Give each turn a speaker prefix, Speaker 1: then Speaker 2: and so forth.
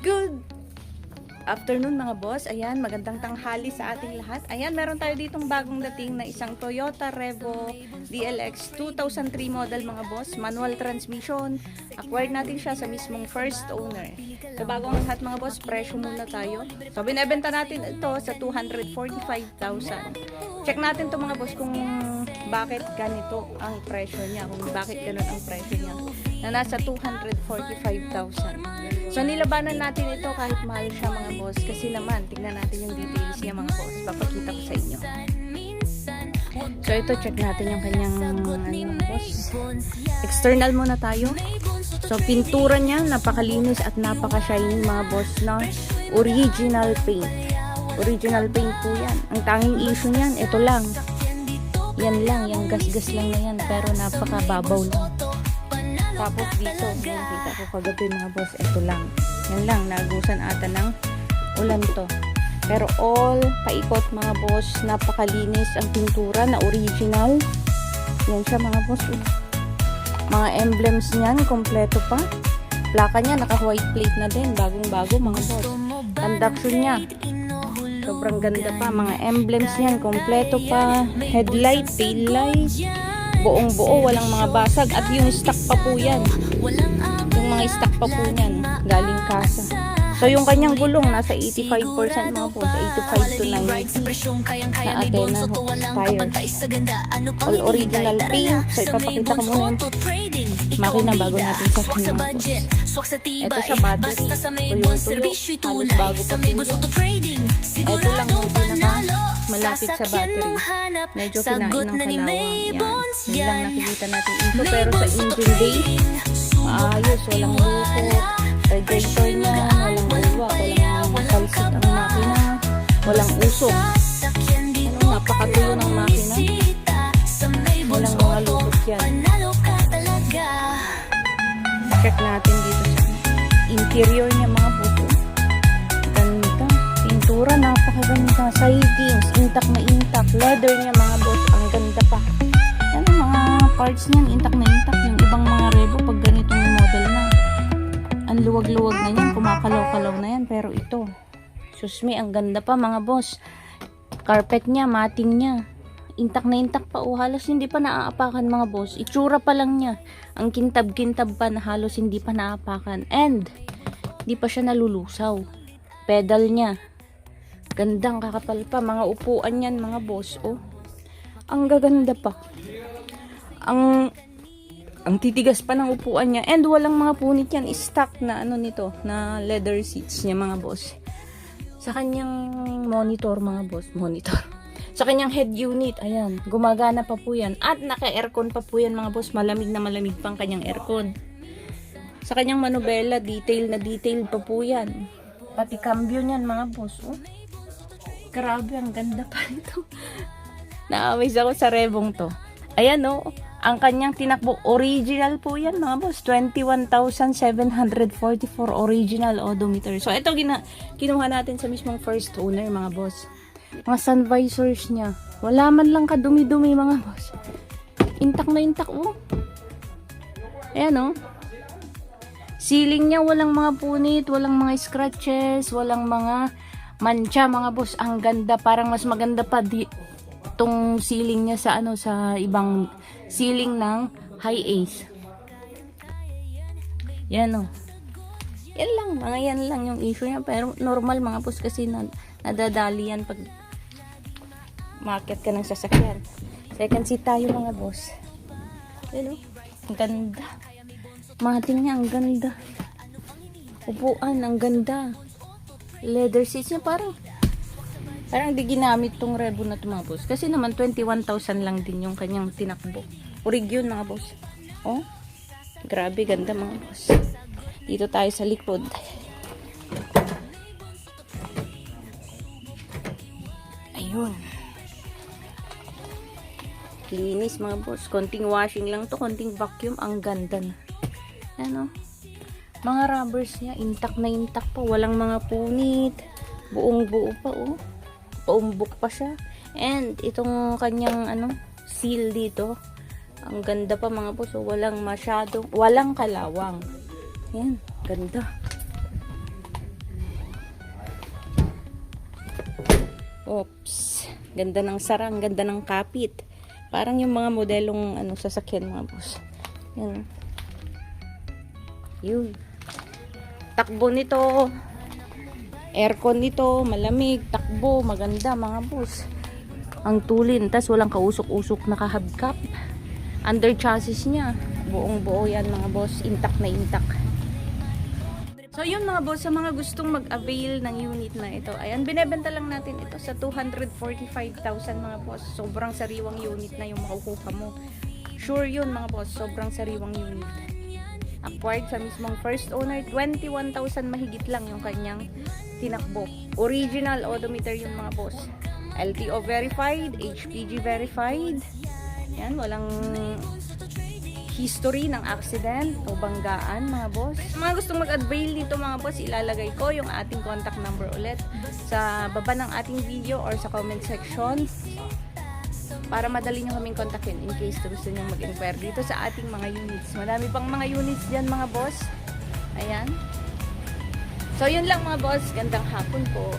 Speaker 1: Good afternoon mga boss. Ayan, magandang tanghali sa ating lahat. Ayan, meron tayo ditong bagong dating na isang Toyota Revo DLX 2003 model mga boss. Manual transmission. Acquired natin siya sa mismong first owner. So bago ang lahat mga boss, presyo muna tayo. So binebenta natin ito sa 245,000. Check natin to mga boss kung bakit ganito ang presyo niya. Kung bakit ganun ang presyo niya. Na nasa 245,000. So nilabanan natin ito kahit mahal siya mga boss, kasi naman tingnan natin yung details niya mga boss, papakita ko sa inyo. So ito, check natin yung kanyang boss. External muna tayo. So pintura niya napakalinis at napaka-shiny mga boss, na original paint. Original paint po yan. Ang tanging issue niyan, ito lang. Yan lang, yung gas-gas lang na yan, pero napaka-babaw lang. Tapos dito, kita ko kagabi mga boss, ito lang. Yan lang, nagusan ata ng ulan to. Pero all paikot mga boss, napakalinis ang pintura na original. Yan siya mga boss. Mga emblems niyan, kompleto pa. Plaka niya, naka-white plate na din, bagong-bago mga boss. Conduction niya, sobrang ganda pa. Mga emblems niyan, kompleto pa. Headlight, tail light, buong buo, walang mga basag. At yung stock pa po yan, yung mga stock pa po yan galing kasa. So yung kanyang gulong nasa 85% mga po, sa 85 to 90 na Athena tires. All original paint. So ipapakita ko muna yung makina bago natin sa kanya mga po. Ito sa battery, ito yung tuyo, halos bago pa po. Ito lang yung pinaka malapit sa battery. Medyo kinain ng kalawang. Yan lang nakikita natin ito. Pero sa engine bay, maayos, walang lukot. Radiator niya, walang ulwa, walang kalsit ang makina, walang usok. Napakatuyo ng makina, walang mga lukot yan. Check natin dito sa interior niya mga puto. Ganda, pintura, napakaganda. Sidings, intact na intact. Leather niya mga boss, ang ganda pa. Yan ang mga parts niyan, intact na intact. Yung ibang mga Revo, pag ganitong model na, ang luwag-luwag na yan, kumakalaw-kalaw na yan. Pero ito, susmi, ang ganda pa mga boss. Carpet niya, matting niya, intact na intact pa. O halos hindi pa naaapakan mga boss. Itsura pa lang niya, ang kintab-kintab pa na halos hindi pa naaapakan. And hindi pa siya nalulusaw. Pedal niya, gandang kakapal pa. Mga upuan yan mga boss, oh, ang gaganda pa. Ang titigas pa ng upuan niya. And walang mga punit yan. Stock na ano nito, na leather seats niya mga boss. Sa kanyang monitor mga boss, monitor. Sa kanyang head unit, ayan, gumagana pa po yan. At naka-aircon pa po yan mga boss. Malamig na malamig pang kanyang aircon. Sa kanyang manubela, detail na detail pa po yan. Pati cambio niyan mga boss, oh. Grabe, ang ganda pa ito. Na-amaze ako sa Revong to. Ayan, oh. Ang kanyang tinakbo, original po yan mga boss. 21,744 original odometer. So ito kinuha natin sa mismong first owner mga boss. Mga sun visors niya, wala man lang kadumi-dumi mga boss. Intact na intact, oh. Ayan, oh. Ceiling niya, walang mga punit, walang mga scratches, walang mga mancha mga boss. Ang ganda, parang mas maganda pa itong ceiling niya sa sa ibang ceiling ng high ace. Yan, oh. Yan lang yung issue niya. Pero normal mga boss, kasi nadadali yan pag market ka ng sasakyan. Second seat tayo mga boss. Yan, oh. Ang ganda. Mating niya, ang ganda. Upuan, ang ganda. Leather seats niya, parang di ginamit tong Revo na ito mga boss. Kasi naman 21,000 lang din yung kanyang tinakbo. Orig yun mga boss. Oh, grabe, ganda mga boss. Dito tayo sa likod. Ayun. Linis mga boss. Konting washing lang to, konting vacuum. Ang ganda na. Ano? Mga rubbers niya, intact na intact pa. Walang mga punit. Buong buo pa, oh. Paumbok pa siya. And itong kanyang seal dito, ang ganda pa mga boss. So, walang kalawang. Yan, ganda. Oops. Ganda ng sarang, ganda ng kapit. Parang yung mga modelong sasakyan mga boss. Yan. Yun. Takbo nito. Aircon nito, malamig, takbo, maganda mga boss. Ang tulin, tas walang kausok-usok na kahubkap. Under chassis niya, buong buo yan mga boss, intact na intact. So yun mga boss, sa mga gustong mag-avail ng unit na ito, ayan, binebenta lang natin ito sa 245,000 mga boss. Sobrang sariwang unit na yung makukuha mo. Sure yun mga boss, sobrang sariwang unit. Acquired sa mismong first owner, 21,000 mahigit lang yung kanyang tinakbo. Original odometer yung mga boss. LTO verified, HPG verified. Yan, walang history ng accident o banggaan mga boss. Sa mga gustong mag-avail dito mga boss, ilalagay ko yung ating contact number ulit sa baba ng ating video or sa comment section para madali nyo kaming kontakin in case gusto nyo mag-inquire dito sa ating mga units. Madami pang mga units dyan mga boss. Ayan. So yun lang mga boss, gandang hapon po.